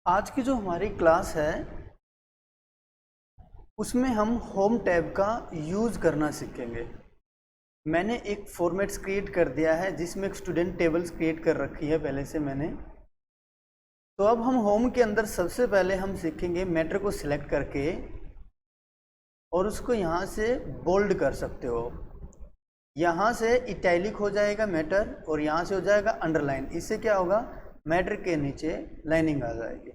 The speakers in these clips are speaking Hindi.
आज की जो हमारी क्लास है उसमें हम होम टैब का यूज़ करना सीखेंगे। मैंने एक फॉर्मेट्स क्रिएट कर दिया है जिसमें एक स्टूडेंट टेबल्स क्रिएट कर रखी है पहले से मैंने। तो अब हम होम के अंदर सबसे पहले हम सीखेंगे मैटर को सिलेक्ट करके और उसको यहाँ से बोल्ड कर सकते हो। यहाँ से इटैलिक हो जाएगा मैटर और यहाँ से हो जाएगा अंडरलाइन। इससे क्या होगा, मैटर के नीचे लाइनिंग आ जाएगी।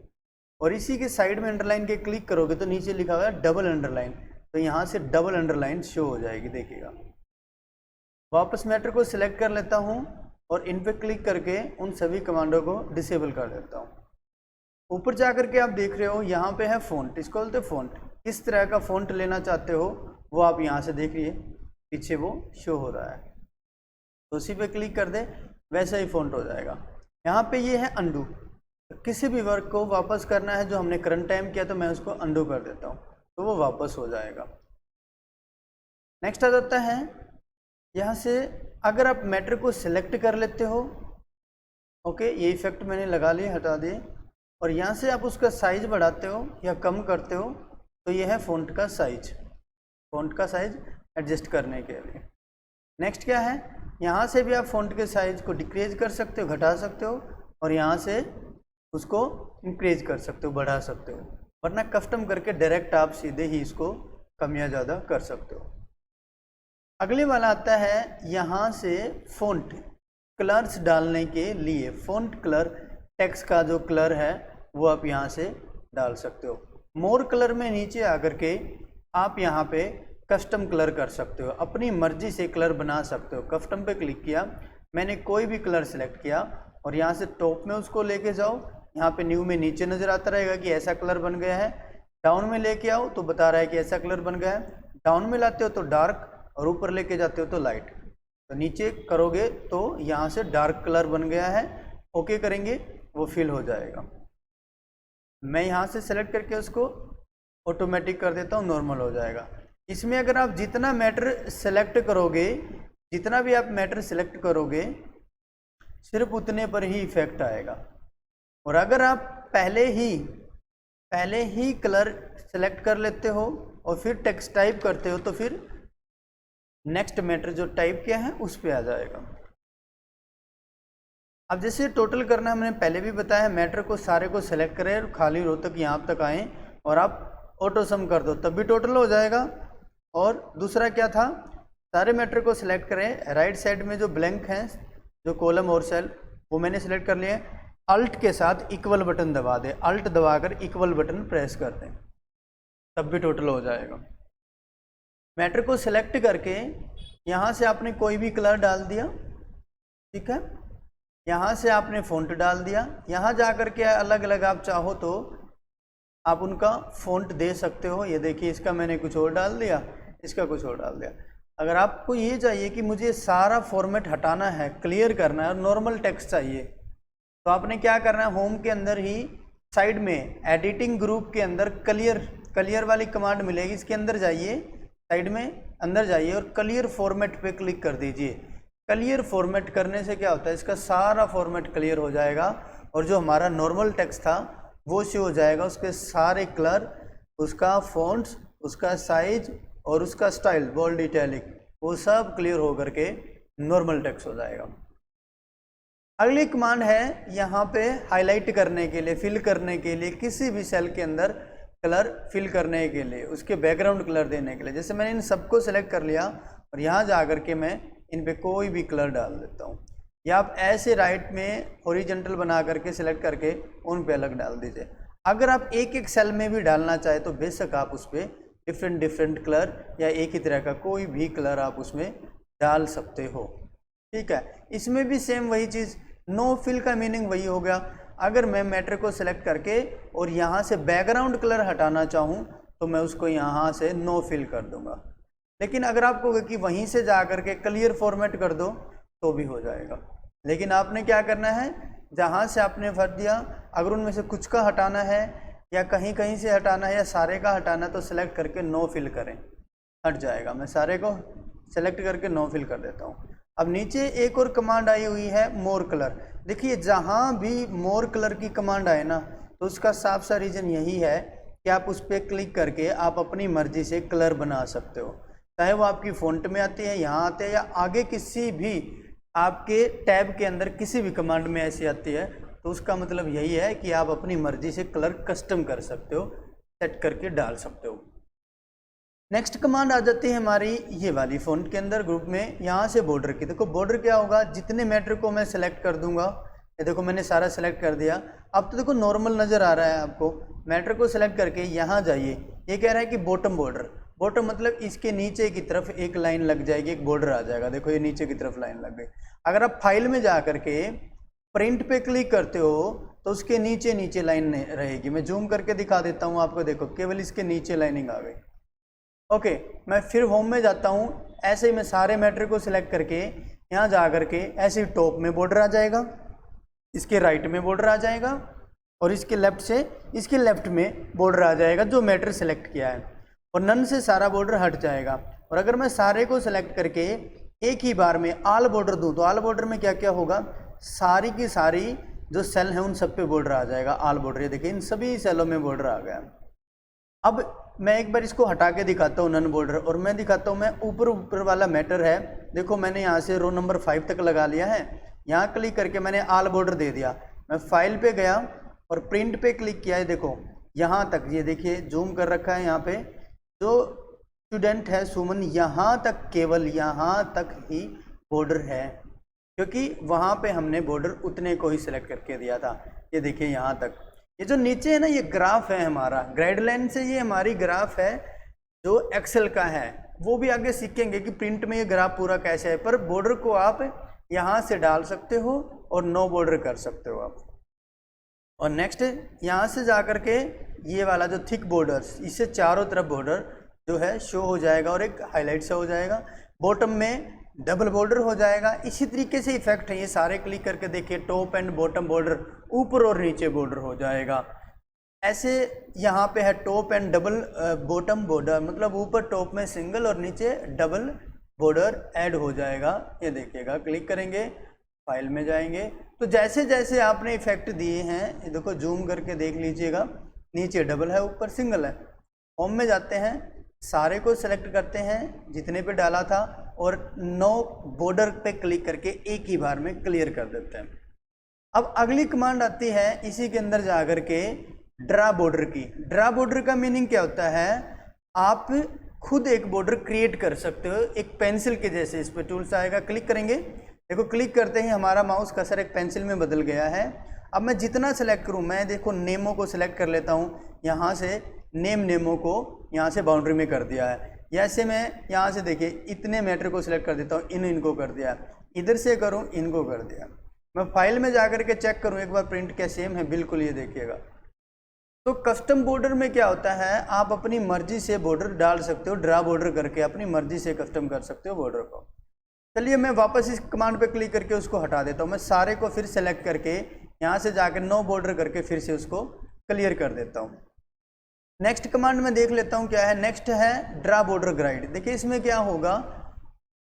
और इसी के साइड में अंडरलाइन के क्लिक करोगे तो नीचे लिखा हुआ है डबल अंडरलाइन, तो यहाँ से डबल अंडरलाइन शो हो जाएगी, देखिएगा। वापस मैटर को सिलेक्ट कर लेता हूँ और इन पे क्लिक करके उन सभी कमांडों को डिसेबल कर देता हूँ। ऊपर जा करके आप देख रहे हो यहाँ पे है फ़ॉन्ट, इसको बोलते हैं फ़ॉन्ट। किस तरह का फ़ॉन्ट लेना चाहते हो वो आप यहाँ से देख लिए, पीछे वो शो हो रहा है, तो उसी पे क्लिक कर दे, वैसा ही फ़ॉन्ट हो जाएगा। यहाँ पे ये है अंडू, किसी भी वर्क को वापस करना है जो हमने करंट टाइम किया तो मैं उसको अंडू कर देता हूँ तो वो वापस हो जाएगा। नेक्स्ट आ जाता है यहाँ से, अगर आप मैटर को सिलेक्ट कर लेते हो, ओके, ये इफेक्ट मैंने लगा लिए, हटा दिए, और यहाँ से आप उसका साइज बढ़ाते हो या कम करते हो तो ये है फ़ॉन्ट का साइज, फ़ॉन्ट का साइज एडजस्ट करने के लिए। नेक्स्ट क्या है, यहाँ से भी आप फ़ॉन्ट के साइज को डिक्रीज कर सकते हो, घटा सकते हो, और यहाँ से उसको इंक्रीज कर सकते हो, बढ़ा सकते हो, वरना कस्टम करके डायरेक्ट आप सीधे ही इसको कम या ज़्यादा कर सकते हो। अगले वाला आता है यहाँ से फ़ॉन्ट कलर्स डालने के लिए। फ़ॉन्ट कलर, टेक्स्ट का जो कलर है वो आप यहाँ से डाल सकते हो। मोर कलर में नीचे आकर के आप यहाँ पे कस्टम कलर कर सकते हो, अपनी मर्जी से कलर बना सकते हो। कस्टम पे क्लिक किया, मैंने कोई भी कलर सेलेक्ट किया और यहाँ से टॉप में उसको लेके जाओ, यहाँ पे न्यू में नीचे नज़र आता रहेगा कि ऐसा कलर बन गया है। डाउन में लेके आओ तो बता रहा है कि ऐसा कलर बन गया है। डाउन में लाते हो तो डार्क और ऊपर लेके जाते हो तो लाइट। तो नीचे करोगे तो यहाँ से डार्क कलर बन गया है, ओके करेंगे वो फिल हो जाएगा। मैं यहाँ से सेलेक्ट करके उसको ऑटोमेटिक कर देता हूँ, नॉर्मल हो जाएगा। इसमें अगर आप जितना मैटर सेलेक्ट करोगे, जितना भी आप मैटर सेलेक्ट करोगे सिर्फ उतने पर ही इफेक्ट आएगा। और अगर आप पहले ही कलर सेलेक्ट कर लेते हो और फिर टेक्स्ट टाइप करते हो तो फिर नेक्स्ट मैटर जो टाइप किया है उस पे आ जाएगा। अब जैसे टोटल करना है, मैंने पहले भी बताया, मैटर को सारे को सेलेक्ट करें और खाली रो तक यहाँ तक आए और आप ऑटो सम कर दो तब भी टोटल हो जाएगा। और दूसरा क्या था, सारे मैटर को सिलेक्ट करें, राइट साइड में जो ब्लैंक हैं जो कॉलम और सेल वो मैंने सेलेक्ट कर लिए, अल्ट के साथ इक्वल बटन दबा दें, अल्ट दबाकर इक्वल बटन प्रेस कर दें तब भी टोटल हो जाएगा। मैटर को सिलेक्ट करके यहाँ से आपने कोई भी कलर डाल दिया, ठीक है, यहाँ से आपने फ़ॉन्ट डाल दिया, यहाँ जा कर के अलग अलग आप चाहो तो आप उनका फ़ॉन्ट दे सकते हो। ये देखिए, इसका मैंने कुछ और डाल दिया, इसका कुछ और डाल दिया। अगर आपको ये चाहिए कि मुझे सारा फॉर्मेट हटाना है, क्लियर करना है और नॉर्मल टेक्स्ट चाहिए, तो आपने क्या करना है, होम के अंदर ही साइड में एडिटिंग ग्रुप के अंदर क्लियर वाली कमांड मिलेगी, इसके अंदर जाइए, साइड में अंदर जाइए और क्लियर फॉर्मेट पे क्लिक कर दीजिए। क्लियर फॉर्मेट करने से क्या होता है, इसका सारा फॉर्मेट क्लियर हो जाएगा और जो हमारा नॉर्मल टेक्स्ट था वो शो हो जाएगा, उसके सारे कलर, उसका फॉन्ट्स, उसका साइज और उसका स्टाइल, बोल्ड, इटैलिक, वो सब क्लियर हो करके नॉर्मल टेक्स्ट हो जाएगा। अगली कमांड है यहाँ पे हाईलाइट करने के लिए, फिल करने के लिए, किसी भी सेल के अंदर कलर फिल करने के लिए, उसके बैकग्राउंड कलर देने के लिए। जैसे मैंने इन सबको सेलेक्ट कर लिया और यहाँ जा कर के मैं इन पे कोई भी कलर डाल देता हूँ, या आप ऐसे राइट में हॉरिजॉन्टल बना करके सिलेक्ट करके उन पे अलग डाल दीजिए। अगर आप एक एक सेल में भी डालना चाहे तो बेशक आप उस पर डिफरेंट कलर या एक ही तरह का कोई भी कलर आप उसमें डाल सकते हो, ठीक है। इसमें भी सेम वही चीज़, नो फिल का मीनिंग वही हो गया। अगर मैं मैटर को सिलेक्ट करके और यहाँ से बैकग्राउंड कलर हटाना चाहूँ तो मैं उसको यहाँ से नो फिल कर दूँगा। लेकिन अगर आपको कि वहीं से जा कर के क्लियर फॉर्मेट कर दो तो भी हो जाएगा। लेकिन आपने क्या करना है, जहाँ से आपने भर दिया, अगर उनमें से कुछ का हटाना है या कहीं कहीं से हटाना है या सारे का हटाना है तो सिलेक्ट करके नो फिल करें, हट जाएगा। मैं सारे को सिलेक्ट करके नो फिल कर देता हूँ। अब नीचे एक और कमांड आई हुई है मोर कलर। देखिए, जहाँ भी मोर कलर की कमांड आए ना, तो उसका साफ सा रीज़न यही है कि आप उस पर क्लिक करके आप अपनी मर्ज़ी से कलर बना सकते हो, चाहे वो आपकी फ़ॉन्ट में आती है, यहाँ आते हैं, या आगे किसी भी आपके टैब के अंदर किसी भी कमांड में ऐसी आती है। तो उसका मतलब यही है कि आप अपनी मर्ज़ी से कलर कस्टम कर सकते हो, सेट करके डाल सकते हो। नेक्स्ट कमांड आ जाती है हमारी ये वाली फ़ॉन्ट के अंदर ग्रुप में, यहाँ से बॉर्डर की। देखो बॉर्डर क्या होगा, जितने मैटर को मैं सेलेक्ट कर दूंगा, ये देखो मैंने सारा सेलेक्ट कर दिया। अब तो देखो नॉर्मल नज़र आ रहा है आपको। मैटर को सेलेक्ट करके यहाँ जाइए, ये कह रहा है कि बॉटम बॉर्डर। बॉटम मतलब इसके नीचे की तरफ एक लाइन लग जाएगी, एक बॉर्डर आ जाएगा। देखो ये नीचे की तरफ लाइन लग गई। अगर आप फाइल में जा करके प्रिंट पे क्लिक करते हो तो उसके नीचे नीचे लाइन रहेगी। मैं जूम करके दिखा देता हूँ आपको, देखो केवल इसके नीचे लाइनिंग आ गई। ओके, मैं फिर होम में जाता हूँ, ऐसे ही मैं सारे मैटर को सिलेक्ट करके यहाँ जा करके ऐसे ही टॉप में बॉर्डर आ जाएगा, इसके राइट में बॉर्डर आ जाएगा, और इसके लेफ्ट से इसके लेफ्ट में बॉर्डर आ जाएगा जो मैटर सेलेक्ट किया है, और नन से सारा बॉर्डर हट जाएगा। और अगर मैं सारे को सिलेक्ट करके एक ही बार में ऑल बॉर्डर दूँ तो ऑल बॉर्डर में क्या क्या होगा, सारी की सारी जो सेल हैं उन सब पे बॉर्डर आ जाएगा, ऑल बॉर्डर। ये देखिए इन सभी सेलों में बॉर्डर आ गया। अब मैं एक बार इसको हटा के दिखाता हूँ नन बॉर्डर, और मैं दिखाता हूँ, मैं ऊपर वाला मैटर है, देखो मैंने यहाँ से रो नंबर 5 तक लगा लिया है। यहाँ क्लिक करके मैंने ऑल बॉर्डर दे दिया। मैं फाइल पे गया और प्रिंट पे क्लिक किया है, देखो यहाँ तक, ये देखिए जूम कर रखा है यहाँ पे, जो स्टूडेंट है सुमन, यहाँ तक, केवल यहाँ तक ही बॉर्डर है, क्योंकि वहाँ पे हमने बॉर्डर उतने को ही सिलेक्ट करके दिया था। ये देखिए यहाँ तक। ये जो नीचे है ना, ये ग्राफ है हमारा, गाइडलाइन से ये हमारी ग्राफ है जो एक्सेल का है। वो भी आगे सीखेंगे कि प्रिंट में ये ग्राफ पूरा कैसे है, पर बॉर्डर को आप यहाँ से डाल सकते हो और नो बॉर्डर कर सकते हो आप। और नेक्स्ट यहाँ से जा कर के ये वाला जो थिक बॉर्डर्स, इससे चारों तरफ बॉर्डर जो है शो हो जाएगा और एक हाईलाइट से हो जाएगा। बॉटम में डबल बॉर्डर हो जाएगा। इसी तरीके से इफेक्ट है, ये सारे क्लिक करके देखिए, टॉप एंड बॉटम बॉर्डर, ऊपर और नीचे बॉर्डर हो जाएगा। ऐसे यहाँ पे है top and double bottom border, मतलब ऊपर टॉप में सिंगल और नीचे डबल बॉर्डर ऐड हो जाएगा। ये देखिएगा, क्लिक करेंगे, फाइल में जाएंगे, तो जैसे जैसे आपने इफेक्ट दिए हैं, ये देखो जूम करके देख लीजिएगा, नीचे डबल है, ऊपर सिंगल है। होम में जाते हैं, सारे को सेलेक्ट करते हैं जितने पे डाला था, और नो बॉर्डर पे क्लिक करके एक ही बार में क्लियर कर देते हैं। अब अगली कमांड आती है इसी के अंदर जाकर के ड्रा बॉर्डर की। ड्रा बॉर्डर का मीनिंग क्या होता है, आप खुद एक बॉर्डर क्रिएट कर सकते हो, एक पेंसिल के जैसे। इस पर टूल्स आएगा, क्लिक करेंगे, देखो क्लिक करते ही हमारा माउस कर्सर एक पेंसिल में बदल गया है। अब मैं जितना सेलेक्ट करूँ, मैं देखो नेमो को सिलेक्ट कर लेता हूँ, यहाँ से नेमो को यहाँ से बाउंड्री में कर दिया है। जैसे मैं यहाँ से देखिए इतने मैटर को सिलेक्ट कर देता हूँ, इनको कर दिया, इधर से करूँ इनको कर दिया। मैं फाइल में जाकर के चेक करूँ एक बार, प्रिंट क्या सेम है, बिल्कुल ये देखिएगा। तो कस्टम बॉर्डर में क्या होता है, आप अपनी मर्जी से बॉर्डर डाल सकते हो, ड्रा बॉर्डर करके अपनी मर्जी से कस्टम कर सकते हो बॉर्डर को। चलिए मैं वापस इस कमांड पे क्लिक करके उसको हटा देता हूँ। मैं सारे को फिर सेलेक्ट करके यहाँ से जाकर नो बॉर्डर करके फिर से उसको क्लियर कर देता हूँ। नेक्स्ट कमांड में देख लेता हूँ क्या है। नेक्स्ट है ड्रा बॉर्डर ग्राइड। देखिए इसमें क्या होगा,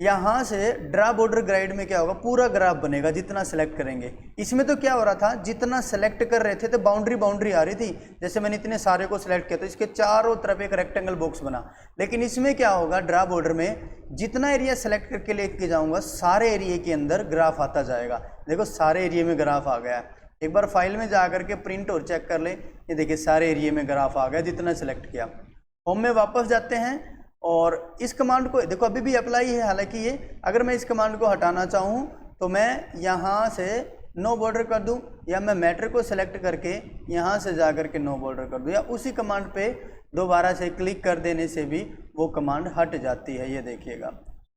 यहाँ से ड्रा बॉर्डर ग्राइड में क्या होगा, पूरा ग्राफ बनेगा जितना सेलेक्ट करेंगे। इसमें तो क्या हो रहा था, जितना सेलेक्ट कर रहे थे तो बाउंड्री आ रही थी। जैसे मैंने इतने सारे को सिलेक्ट किया तो इसके चारों तरफ एक रेक्टेंगल बॉक्स बना। लेकिन इसमें क्या होगा, ड्रा बॉर्डर में जितना एरिया सेलेक्ट करके लेके जाऊँगा, सारे एरिया के अंदर ग्राफ आता जाएगा। देखो सारे एरिया में ग्राफ आ गया। एक बार फाइल में जा करके प्रिंट और चेक कर ले, ये देखिए सारे एरिया में ग्राफ आ गया जितना सेलेक्ट किया। होम में वापस जाते हैं और इस कमांड को देखो अभी भी अप्लाई है, हालांकि ये अगर मैं इस कमांड को हटाना चाहूँ तो मैं यहाँ से नो बॉर्डर कर दूँ, या मैं मैटर को सेलेक्ट करके यहाँ से जा कर के नो बॉर्डर कर दूँ, या उसी कमांड पे दोबारा से क्लिक कर देने से भी वो कमांड हट जाती है। ये देखिएगा,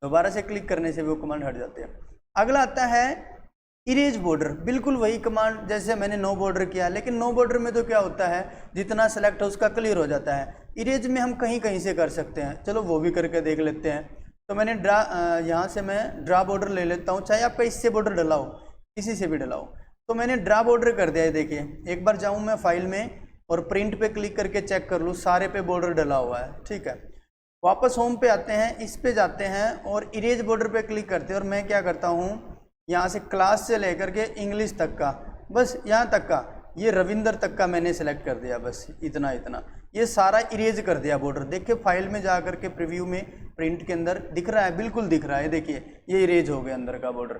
दोबारा से क्लिक करने से भी वो कमांड हट जाती है। अगला आता है इरेज बॉर्डर। बिल्कुल वही कमांड जैसे मैंने नो बॉर्डर किया, लेकिन नो बॉर्डर में तो क्या होता है, जितना सेलेक्ट हो उसका क्लियर हो जाता है। इरेज में हम कहीं कहीं से कर सकते हैं, चलो वो भी करके देख लेते हैं। तो मैंने यहाँ से मैं ड्रा बॉर्डर ले लेता हूँ, चाहे आपका इससे बॉर्डर डलाओ, किसी से भी डलाओ। तो मैंने ड्रा बॉर्डर कर दिया है। देखिए एक बार जाऊँ मैं फाइल में और प्रिंट पे क्लिक करके चेक कर लूँ, सारे पे बॉर्डर डला हुआ है। ठीक है, वापस होम पे आते हैं, इस पे जाते हैं और इरेज बॉर्डर पे क्लिक करते हैं। और मैं क्या करता हूँ, यहाँ से क्लास से लेकर के इंग्लिश तक का, बस यहाँ तक का ये रविंदर तक का मैंने सेलेक्ट कर दिया, बस इतना इतना, ये सारा इरेज कर दिया बॉर्डर। देखिए फाइल में जा करके प्रीव्यू में प्रिंट के अंदर दिख रहा है, बिल्कुल दिख रहा है, देखिए ये इरेज हो गया अंदर का बॉर्डर।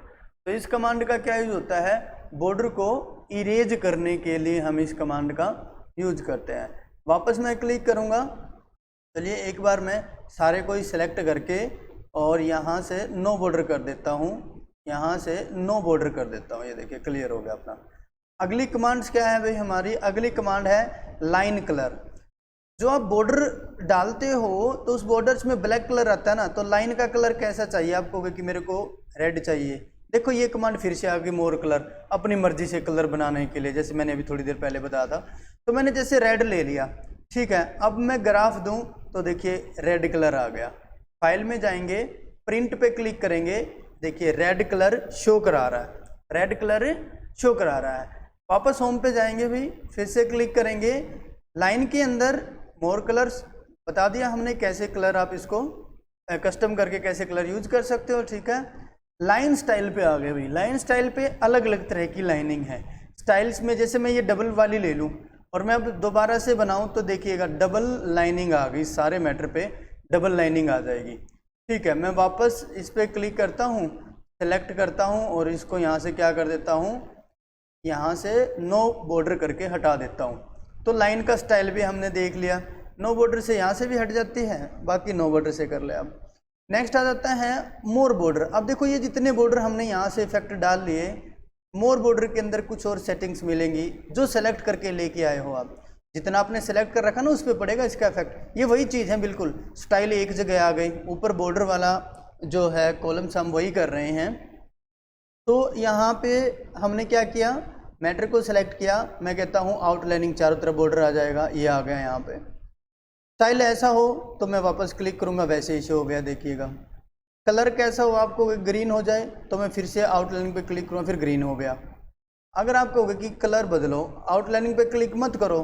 तो इस कमांड का क्या यूज होता है, बॉर्डर को इरेज करने के लिए हम इस कमांड का यूज करते हैं। वापस मैं क्लिक करूँगा, चलिए एक बार मैं सारे को ही सिलेक्ट करके और यहाँ से नो बॉर्डर कर देता हूँ, यहाँ से नो बॉर्डर कर देता हूँ, ये देखिए क्लियर हो गया अपना। अगली कमांड्स क्या है भाई हमारी, अगली कमांड है लाइन कलर। जो आप बॉर्डर डालते हो तो उस बॉर्डर्स में ब्लैक कलर आता है ना, तो लाइन का कलर कैसा चाहिए आपको, कि मेरे को रेड चाहिए। देखो ये कमांड फिर से आ गई, मोर कलर, अपनी मर्जी से कलर बनाने के लिए, जैसे मैंने अभी थोड़ी देर पहले बताया था। तो मैंने जैसे रेड ले लिया, ठीक है, अब मैं ग्राफ दूं तो देखिए रेड कलर आ गया। फाइल में जाएंगे, प्रिंट पे क्लिक करेंगे, देखिए रेड कलर शो करा रहा है, रेड कलर शो करा रहा है। वापस होम पे जाएंगे भी, फिर से क्लिक करेंगे, लाइन के अंदर मोर कलर्स बता दिया हमने कैसे कलर आप इसको कस्टम करके कैसे कलर यूज कर सकते हो, ठीक है। लाइन स्टाइल पे आ गए भाई, लाइन स्टाइल पे अलग अलग तरह की लाइनिंग है स्टाइल्स में। जैसे मैं ये डबल वाली ले लूँ और मैं अब दोबारा से बनाऊं तो देखिएगा डबल लाइनिंग आ गई, सारे मैटर पे डबल लाइनिंग आ जाएगी, ठीक है। मैं वापस इस पर क्लिक करता हूँ, सेलेक्ट करता हूँ और इसको यहाँ से क्या कर देता हूँ, यहाँ से नो बॉर्डर करके हटा देता हूँ। तो लाइन का स्टाइल भी हमने देख लिया, नो बॉर्डर से यहाँ से भी हट जाती है, बाकी नो बॉर्डर से कर ले। अब नेक्स्ट आ जाता है मोर बॉर्डर। अब देखो ये जितने बॉर्डर हमने यहाँ से इफेक्ट डाल लिए, मोर बॉर्डर के अंदर कुछ और सेटिंग्स मिलेंगी जो सेलेक्ट करके लेके आए हो आप। जितना आपने सेलेक्ट कर रखा ना उस पर पड़ेगा इसका इफेक्ट। ये वही चीज़ है बिल्कुल, स्टाइल एक जगह आ गई, ऊपर बॉर्डर वाला जो है कॉलम्स हम वही कर रहे हैं। तो यहाँ पे हमने क्या किया, मैटर को सिलेक्ट किया, मैं कहता हूँ आउटलाइनिंग चारों तरफ बॉर्डर आ जाएगा, ये आ गया यहाँ पे। स्टाइल ऐसा हो तो मैं वापस क्लिक करूँगा, वैसे ही शो हो गया, देखिएगा। कलर कैसा हो आपको, ग्रीन हो जाए तो मैं फिर से आउटलाइनिंग पे क्लिक करूँगा, फिर ग्रीन हो गया। अगर आप कहोगे कि कलर बदलो, आउटलाइनिंग पे क्लिक मत करो,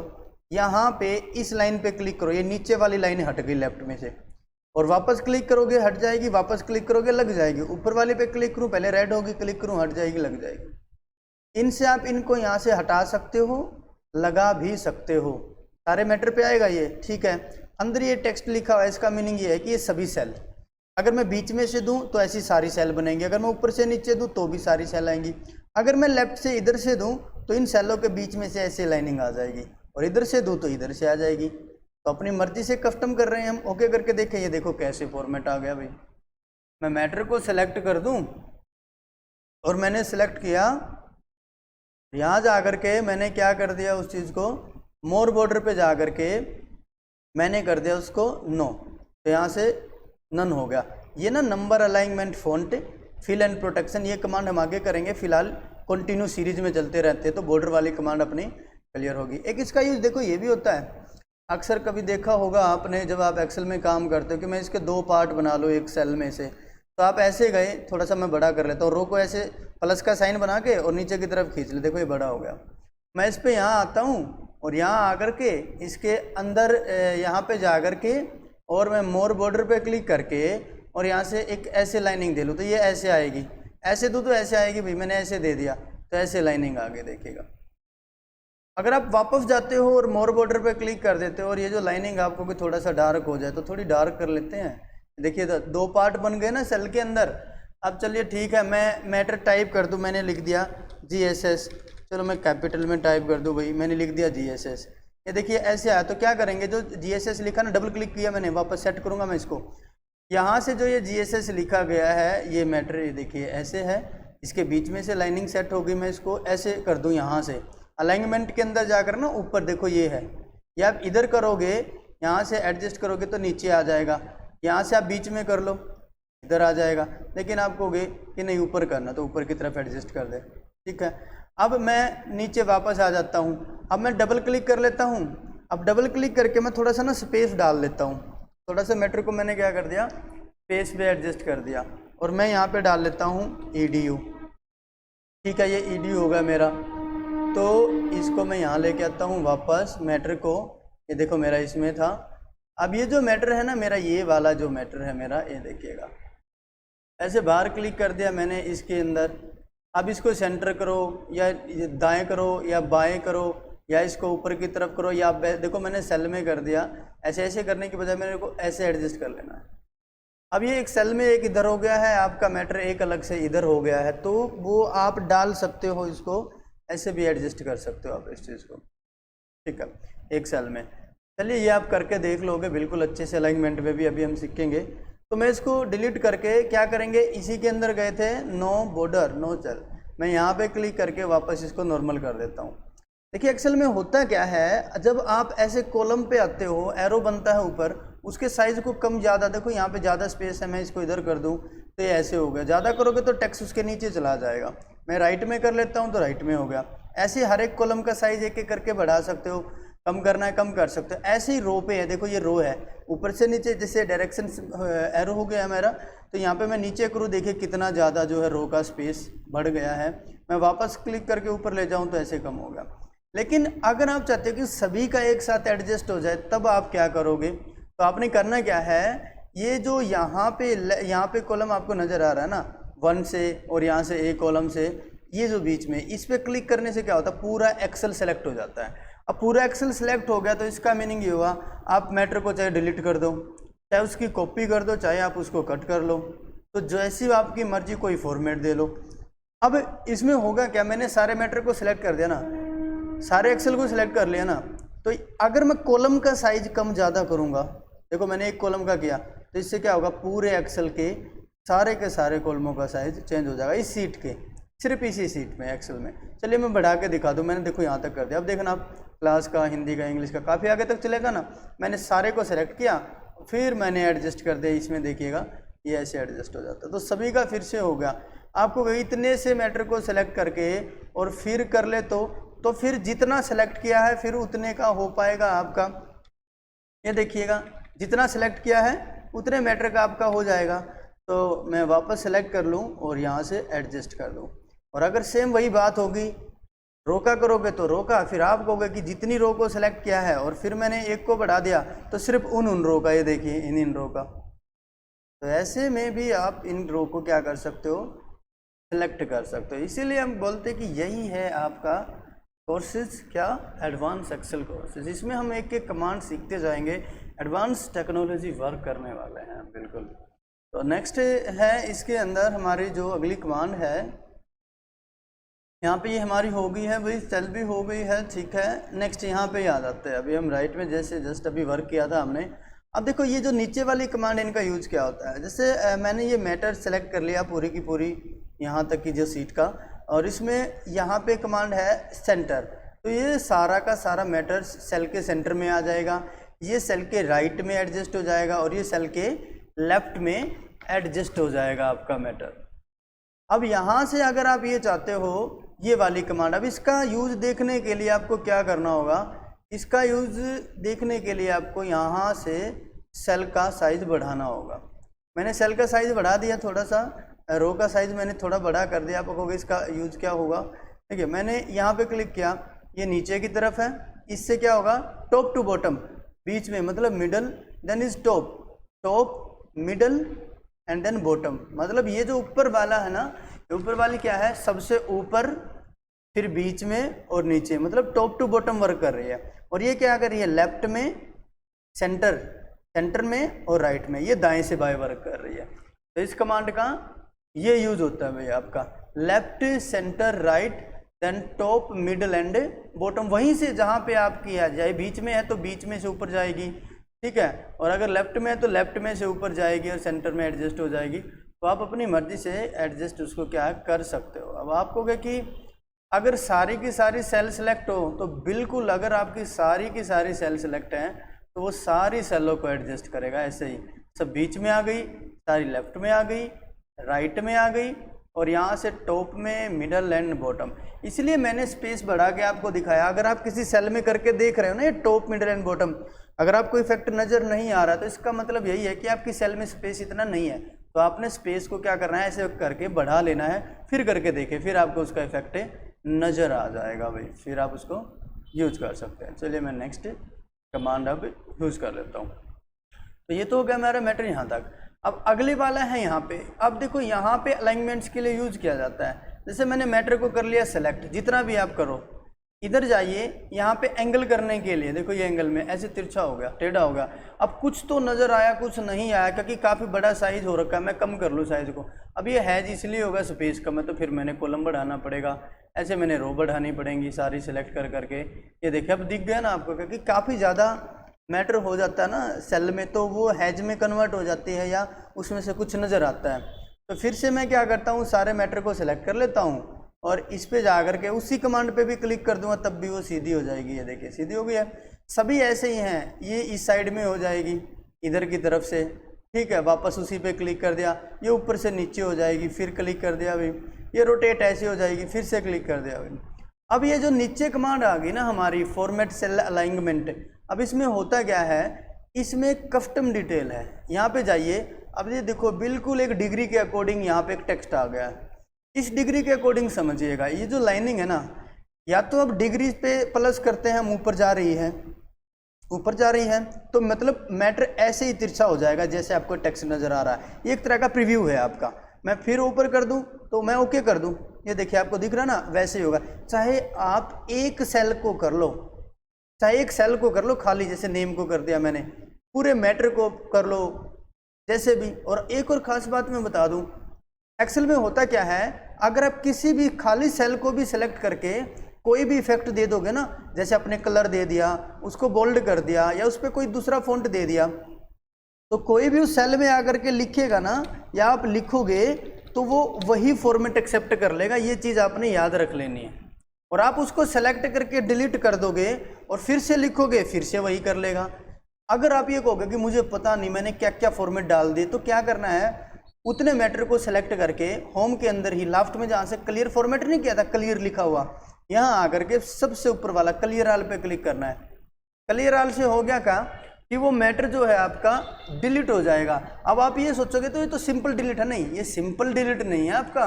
यहाँ पे इस लाइन पे क्लिक करो, ये नीचे वाली लाइन हट गई लेफ्ट में से, और वापस क्लिक करोगे हट जाएगी, वापस क्लिक करोगे लग जाएगी। ऊपर वाले पे क्लिक करूँ, पहले रेड होगी, क्लिक करूँ हट जाएगी, लग जाएगी। इनसे आप इनको यहाँ से हटा सकते हो, लगा भी सकते हो, सारे मैटर पे आएगा ये, ठीक है। अंदर ये टेक्स्ट लिखा हुआ है, इसका मीनिंग ये है कि ये सभी सेल, अगर मैं बीच में से दूं तो ऐसी सारी सेल बनेंगी, अगर मैं ऊपर से नीचे दूं तो भी सारी सेल आएंगी, अगर मैं लेफ्ट से इधर से दूं तो इन सेलों के बीच में से ऐसे लाइनिंग आ जाएगी, और इधर से दूं तो इधर से आ जाएगी। तो अपनी मर्जी से कस्टम कर रहे हैं हम। ओके करके देखें, ये देखो कैसे फॉर्मेट आ गया भाई। मैं मैटर को सिलेक्ट कर दूं और मैंने सेलेक्ट किया, यहाँ जा करके मैंने क्या कर दिया, उस चीज़ को मोर बॉर्डर पे जा करके मैंने कर दिया उसको नो, तो यहाँ से नन हो गया। ये ना number alignment font fill and protection, ये कमांड हम आगे करेंगे, फिलहाल कंटिन्यू सीरीज में चलते रहते हैं, तो बॉर्डर वाली कमांड अपनी क्लियर होगी। एक इसका यूज़ देखो ये भी होता है, अक्सर कभी देखा होगा आपने जब आप एक्सेल में काम करते हो कि मैं इसके 2 पार्ट बना लो एक सेल में से, तो आप ऐसे गए, थोड़ा सा मैं बड़ा कर लेता हूँ, रो को ऐसे प्लस का साइन बना के और नीचे की तरफ खींच ले, देखो ये बड़ा हो गया। मैं इस पर यहाँ आता हूँ और यहाँ आकर के इसके अंदर यहाँ पे जा कर के और मैं मोर बॉर्डर पे क्लिक करके और यहाँ से एक ऐसे लाइनिंग दे लूँ तो ये ऐसे आएगी, ऐसे दूँ तो ऐसे आएगी भाई, मैंने ऐसे दे दिया तो ऐसे लाइनिंग आगे देखिएगा। अगर आप वापस जाते हो और मोर बॉर्डर पे क्लिक कर देते हो और ये जो लाइनिंग आपको कोई थोड़ा सा डार्क हो जाए तो थोड़ी डार्क कर लेते हैं, देखिए 2 पार्ट बन गए ना सेल के अंदर। अब चलिए ठीक है, मैं मैटर टाइप कर दूँ, मैंने लिख दिया GSS, चलो मैं कैपिटल में टाइप कर दूँ भाई, मैंने लिख दिया GSS। ये देखिए ऐसे आया, तो क्या करेंगे, जो GSS लिखा ना, डबल क्लिक किया मैंने, वापस सेट करूँगा मैं इसको, यहाँ से जो ये GSS लिखा गया है ये मैटर, ये देखिए ऐसे है, इसके बीच में से लाइनिंग सेट होगी, मैं इसको ऐसे कर दूँ यहाँ से अलाइनमेंट के अंदर जाकर ना, ऊपर देखो ये है, ये आप इधर करोगे, यहाँ से एडजस्ट करोगे तो नीचे आ जाएगा, यहाँ से आप बीच में कर लो इधर आ जाएगा, लेकिन आप कहोगे कि नहीं ऊपर करना तो ऊपर की तरफ एडजस्ट कर दे, ठीक है। अब मैं नीचे वापस आ जाता हूँ, अब मैं डबल क्लिक कर लेता हूँ, अब डबल क्लिक करके मैं थोड़ा सा ना स्पेस डाल लेता हूँ, थोड़ा सा मैटर को मैंने क्या कर दिया, स्पेस पे एडजस्ट कर दिया, और मैं यहाँ पे डाल लेता हूँ EDU, ठीक है, ये EDU होगा मेरा। तो इसको मैं यहाँ लेके आता हूँ वापस मैटर को, ये देखो मेरा इसमें था। अब ये जो मैटर है ना मेरा, ये वाला जो मैटर है मेरा, ये देखिएगा ऐसे बाहर क्लिक कर दिया मैंने इसके अंदर, अब इसको सेंटर करो या दाएं करो या बाएं करो या इसको ऊपर की तरफ करो, या देखो मैंने सेल में कर दिया। ऐसे ऐसे करने के बजाय मेरे को ऐसे एडजस्ट कर लेना है। अब ये एक सेल में एक इधर हो गया है, आपका मैटर एक अलग से इधर हो गया है, तो वो आप डाल सकते हो, इसको ऐसे भी एडजस्ट कर सकते हो आप इस चीज़ को, ठीक है, एक सेल में। चलिए ये आप करके देख लोगे बिल्कुल अच्छे से, अलाइनमेंट में भी अभी हम सीखेंगे। तो मैं इसको डिलीट करके क्या करेंगे, इसी के अंदर गए थे नो बॉर्डर नो सेल, मैं यहाँ पे क्लिक करके वापस इसको नॉर्मल कर देता हूँ। देखिए एक्सेल में होता क्या है, जब आप ऐसे कॉलम पे आते हो, एरो बनता है ऊपर, उसके साइज़ को कम ज़्यादा, देखो यहाँ पे ज़्यादा स्पेस है, मैं इसको इधर कर दूँ तो ये ऐसे हो गया, ज़्यादा करोगे तो टेक्स्ट उसके नीचे चला जाएगा। मैं राइट में कर लेता हूँ तो राइट में हो गया। ऐसे हर एक कॉलम का साइज़ एक एक करके बढ़ा सकते हो, कम करना है कम कर सकते हो। ऐसे ही रो पे है, देखो ये रो है, ऊपर से नीचे जैसे डायरेक्शन एरो हो गया है मेरा, तो यहाँ पे मैं नीचे करूँ, देखिए कितना ज़्यादा जो है रो का स्पेस बढ़ गया है। मैं वापस क्लिक करके ऊपर ले जाऊँ तो ऐसे कम हो गया। लेकिन अगर आप चाहते हो कि सभी का एक साथ एडजस्ट हो जाए, तब आप क्या करोगे, तो आपने करना क्या है, ये जो यहाँ पे कॉलम आपको नज़र आ रहा है ना 1 से, और यहाँ से एक कॉलम से, ये जो बीच में, इस पर क्लिक करने से क्या होता है, पूरा एक्सेल सेलेक्ट हो जाता है। अब पूरा एक्सेल सेलेक्ट हो गया तो इसका मीनिंग ये हुआ, आप मैटर को चाहे डिलीट कर दो, चाहे उसकी कॉपी कर दो, चाहे आप उसको कट कर लो, तो जैसी आपकी मर्जी कोई फॉर्मेट दे लो। अब इसमें होगा क्या, मैंने सारे मैटर को सिलेक्ट कर दिया ना, सारे एक्सेल को सिलेक्ट कर लिया ना, तो अगर मैं कॉलम का साइज कम ज़्यादा करूँगा, देखो मैंने एक कॉलम का किया, तो इससे क्या होगा, पूरे एक्सेल के सारे कॉलमों का साइज चेंज हो जाएगा इस सीट के, सिर्फ इसी सीट में एक्सेल में। चलिए मैं बढ़ा के दिखा दूँ, मैंने देखो यहाँ तक कर दिया। अब देखना आप क्लास का, हिंदी का, इंग्लिश का, काफ़ी आगे तक चलेगा ना। मैंने सारे को सेलेक्ट किया, फिर मैंने एडजस्ट कर दिया, इसमें देखिएगा ये ऐसे एडजस्ट हो जाता है। तो सभी का फिर से हो गया। आपको इतने से मैटर को सेलेक्ट करके और फिर कर ले तो फिर जितना सेलेक्ट किया है फिर उतने का हो पाएगा आपका। ये देखिएगा जितना सेलेक्ट किया है उतने मैटर का आपका हो जाएगा। तो मैं वापस सेलेक्ट कर लूँ और यहाँ से एडजस्ट कर दूँ। और अगर सेम वही बात होगी, रोका करोगे तो रोका, फिर आप कहोगे कि जितनी रो को सेलेक्ट किया है और फिर मैंने एक को बढ़ा दिया, तो सिर्फ उन रो का, ये देखिए इन रो का। तो ऐसे में भी आप इन रो को क्या कर सकते हो, सेलेक्ट कर सकते हो। इसीलिए हम बोलते हैं कि यही है आपका कोर्सेज, क्या, एडवांस एक्सेल कोर्सेज। इसमें हम एक एक कमांड सीखते जाएंगे, एडवांस टेक्नोलॉजी वर्क करने वाले हैं बिल्कुल। तो नेक्स्ट है इसके अंदर हमारी जो अगली कमांड है, यहाँ पे ये हमारी हो गई है भाई, सेल भी हो गई है, ठीक है। नेक्स्ट यहाँ पे आ जाते हैं। अभी हम राइट में जैसे जस्ट अभी वर्क किया था हमने। अब देखो ये जो नीचे वाली कमांड, इनका यूज क्या होता है। जैसे मैंने ये मैटर सेलेक्ट कर लिया पूरी की पूरी, यहाँ तक की जो सीट का, और इसमें यहाँ पे कमांड है सेंटर। तो ये सारा का सारा मैटर सेल के सेंटर में आ जाएगा, ये सेल के राइट में एडजस्ट हो जाएगा और ये सेल के लेफ्ट में एडजस्ट हो जाएगा आपका मैटर। अब यहाँ से अगर आप ये चाहते हो ये वाली कमांड, अब इसका यूज़ देखने के लिए आपको क्या करना होगा, इसका यूज़ देखने के लिए आपको यहाँ से सेल का साइज़ बढ़ाना होगा। मैंने सेल का साइज़ बढ़ा दिया थोड़ा सा, रो का साइज़ मैंने थोड़ा बड़ा कर दिया। आप कहोगे इसका यूज़ क्या होगा, देखिए मैंने यहाँ पे क्लिक किया, ये नीचे की तरफ है, इससे क्या होगा, टॉप टू बॉटम, बीच में, मतलब middle then is top, top middle and then bottom. मतलब ये जो ऊपर वाला है ना, ऊपर वाली क्या है, सबसे ऊपर, फिर बीच में और नीचे, मतलब टॉप टू बॉटम वर्क कर रही है। और ये क्या कर रही है, लेफ्ट में, सेंटर में और राइट में, ये दाएं से बाएं वर्क कर रही है। तो इस कमांड का ये यूज होता है भैया आपका, left centre right then top middle and bottom. वहीं से जहाँ पे आपकी आ जाए, बीच में है तो बीच में से ऊपर जाएगी, ठीक है, और अगर लेफ्ट में है तो लेफ्ट में से ऊपर जाएगी और सेंटर में एडजस्ट हो जाएगी। तो आप अपनी मर्जी से एडजस्ट उसको क्या कर सकते हो। अब आप कहोगे कि अगर सारी की सारी सेल सेलेक्ट हो, तो बिल्कुल, अगर आपकी सारी की सारी सेल सेलेक्ट हैं तो वो सारी सेलों को एडजस्ट करेगा। ऐसे ही सब बीच में आ गई, सारी लेफ्ट में आ गई, राइट में आ गई, और यहाँ से टॉप में, मिडल एंड बॉटम। इसलिए मैंने स्पेस बढ़ा के आपको दिखाया। अगर आप किसी सेल में करके देख रहे हो ना ये टॉप मिडल एंड बॉटम, अगर आपको इफेक्ट नज़र नहीं आ रहा तो इसका मतलब यही है कि आपकी सेल में स्पेस इतना नहीं है। तो आपने स्पेस को क्या करना है, ऐसे करके बढ़ा लेना है, फिर करके देखें, फिर आपको उसका इफेक्ट नज़र आ जाएगा भाई, फिर आप उसको यूज कर सकते हैं। चलिए मैं नेक्स्ट कमांड अब यूज कर लेता हूँ। तो ये तो हो गया मेरा मैटर यहाँ तक। अब अगले वाला है यहाँ पे। अब देखो यहाँ पे अलाइनमेंट्स के लिए यूज किया जाता है। जैसे मैंने मैटर को कर लिया सेलेक्ट, जितना भी आप करो, इधर जाइए, यहाँ पे एंगल करने के लिए देखो ये एंगल में ऐसे तिरछा हो गया, टेढ़ा हो गया। अब कुछ तो नज़र आया, कुछ नहीं आया, क्योंकि काफ़ी बड़ा साइज हो रखा है, मैं कम कर लूँ साइज़ को। अब ये हैज इसलिए होगा स्पेस कम है, तो फिर मैंने कॉलम बढ़ाना पड़ेगा, ऐसे मैंने रो बढ़ानी पड़ेंगी सारी सेलेक्ट कर करके। ये देखिए अब दिख गया ना आपको, क्योंकि काफ़ी ज़्यादा मैटर हो जाता है ना सेल में, तो वो हैज में कन्वर्ट हो जाती है या उसमें से कुछ नज़र आता है। तो फिर से मैं क्या करता हूँ, सारे मैटर को सिलेक्ट कर लेता हूँ और इस पे जा करके उसी कमांड पे भी क्लिक कर दूंगा, तब भी वो सीधी हो जाएगी। ये देखिए सीधी हो गई है। सभी ऐसे ही हैं, ये इस साइड में हो जाएगी इधर की तरफ से, ठीक है, वापस उसी पे क्लिक कर दिया, ये ऊपर से नीचे हो जाएगी, फिर क्लिक कर दिया भाई, ये रोटेट ऐसे हो जाएगी, फिर से क्लिक कर दिया भाई। अब ये जो नीचे कमांड आ गई ना हमारी फॉर्मेट सेल अलाइनमेंट, अब इसमें होता क्या है, इसमें कस्टम डिटेल है। यहाँ पे जाइए, अब ये देखो बिल्कुल एक डिग्री के अकॉर्डिंग यहाँ पे एक टेक्स्ट आ गया है। इस डिग्री के अकॉर्डिंग समझिएगा, ये जो लाइनिंग है ना, या तो अब डिग्री पे प्लस करते हैं हम, ऊपर जा रही है, ऊपर जा रही है, तो मतलब मैटर ऐसे ही तिरछा हो जाएगा जैसे आपको टेक्स्ट नज़र आ रहा है। ये एक तरह का प्रीव्यू है आपका। मैं फिर ऊपर कर दूं तो मैं ओके कर दूं, ये देखिए आपको दिख रहा ना, वैसे ही होगा। चाहे आप एक सेल को कर लो, चाहे एक सेल को कर लो खाली, जैसे नेम को कर दिया मैंने, पूरे मैटर को कर लो जैसे भी। और एक और ख़ास बात मैं बता दूं, एक्सेल में होता क्या है, अगर आप किसी भी खाली सेल को भी सिलेक्ट करके कोई भी इफेक्ट दे दोगे ना, जैसे आपने कलर दे दिया, उसको बोल्ड कर दिया, या उस पर कोई दूसरा फॉन्ट दे दिया, तो कोई भी उस सेल में आकर के लिखेगा ना, या आप लिखोगे, तो वो वही फॉर्मेट एक्सेप्ट कर लेगा। ये चीज़ आपने याद रख लेनी है। और आप उसको सेलेक्ट करके डिलीट कर दोगे और फिर से लिखोगे, फिर से वही कर लेगा। अगर आप ये कहोगे कि मुझे पता नहीं मैंने क्या क्या फॉर्मेट डाल दिए, तो क्या करना है, उतने मैटर को सेलेक्ट करके होम के अंदर ही लास्ट में जहाँ से क्लियर फॉर्मेट नहीं किया था, क्लियर लिखा हुआ, यहाँ आकर के सबसे ऊपर वाला क्लियर ऑल पे क्लिक करना है। क्लियर ऑल से हो गया क्या कि वो मैटर जो है आपका डिलीट हो जाएगा। अब आप ये सोचोगे तो ये तो सिंपल डिलीट है, नहीं, ये सिंपल डिलीट नहीं है आपका,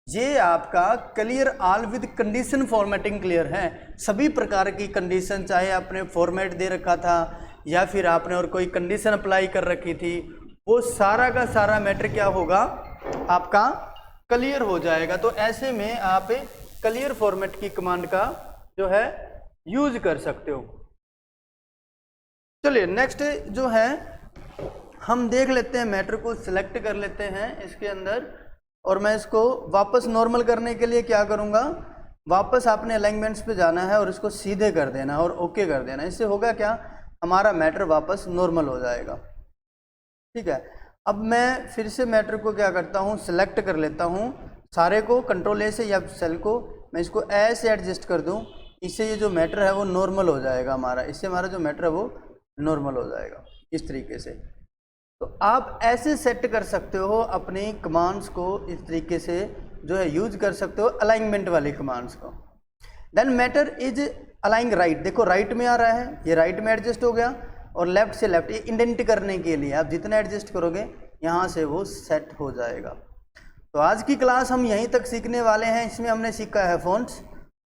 ये आपका clear all with condition formatting clear है। सभी प्रकार की कंडीशन, चाहे आपने फॉर्मेट दे रखा था या फिर आपने और कोई कंडीशन अप्लाई कर रखी थी, वो सारा का सारा मैटर क्या होगा आपका क्लियर हो जाएगा। तो ऐसे में आप क्लियर फॉर्मेट की कमांड का जो है यूज कर सकते हो। चलिए नेक्स्ट जो है हम देख लेते हैं, मैटर को सिलेक्ट कर लेते हैं इसके अंदर, और मैं इसको वापस नॉर्मल करने के लिए क्या करूँगा, वापस आपने अलाइनमेंट्स पे जाना है और इसको सीधे कर देना और ओके कर देना। इससे होगा क्या, हमारा मैटर वापस नॉर्मल हो जाएगा। ठीक है, अब मैं फिर से मैटर को क्या करता हूँ, सिलेक्ट कर लेता हूँ सारे को, कंट्रोल ए से, या सेल को मैं इसको ऐसे एडजस्ट कर दूँ, इससे ये जो मैटर है वो नॉर्मल हो जाएगा हमारा, इससे हमारा जो मैटर है वो नॉर्मल हो जाएगा इस तरीके से। तो आप ऐसे सेट कर सकते हो अपनी कमांड्स को, इस तरीके से जो है यूज कर सकते हो अलाइनमेंट वाली कमांड्स को। देन मैटर इज अलाइंग राइट, देखो राइट में आ रहा है, ये राइट में एडजस्ट हो गया, और लेफ्ट से लेफ्ट, ये इंडेंट करने के लिए आप जितना एडजस्ट करोगे यहाँ से वो सेट हो जाएगा। तो आज की क्लास हम यहीं तक सीखने वाले हैं। इसमें हमने सीखा है fonts,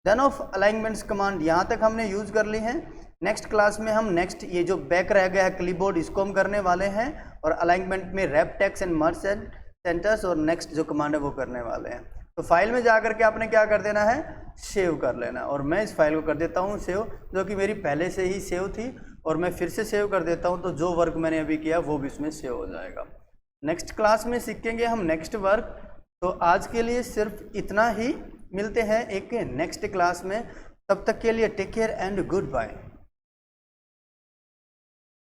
then of alignments command यहाँ तक हमने यूज कर ली है। नेक्स्ट क्लास में हम नेक्स्ट ये जो बैक रह गया है क्लिपबोर्ड, इसको हम करने वाले हैं, और अलाइनमेंट में wrap text and merge centres और नेक्स्ट जो कमांड है वो करने वाले हैं। तो फाइल में जाकर के आपने क्या कर देना है, सेव कर लेना। और मैं इस फाइल को कर देता हूँ सेव, जो कि मेरी पहले से ही सेव थी, और मैं फिर से सेव कर देता हूँ, तो जो वर्क मैंने अभी किया वो भी इसमें सेव हो जाएगा। नेक्स्ट क्लास में सीखेंगे हम नेक्स्ट वर्क। तो आज के लिए सिर्फ इतना ही, मिलते हैं एक नेक्स्ट क्लास में, तब तक के लिए take care and good bye.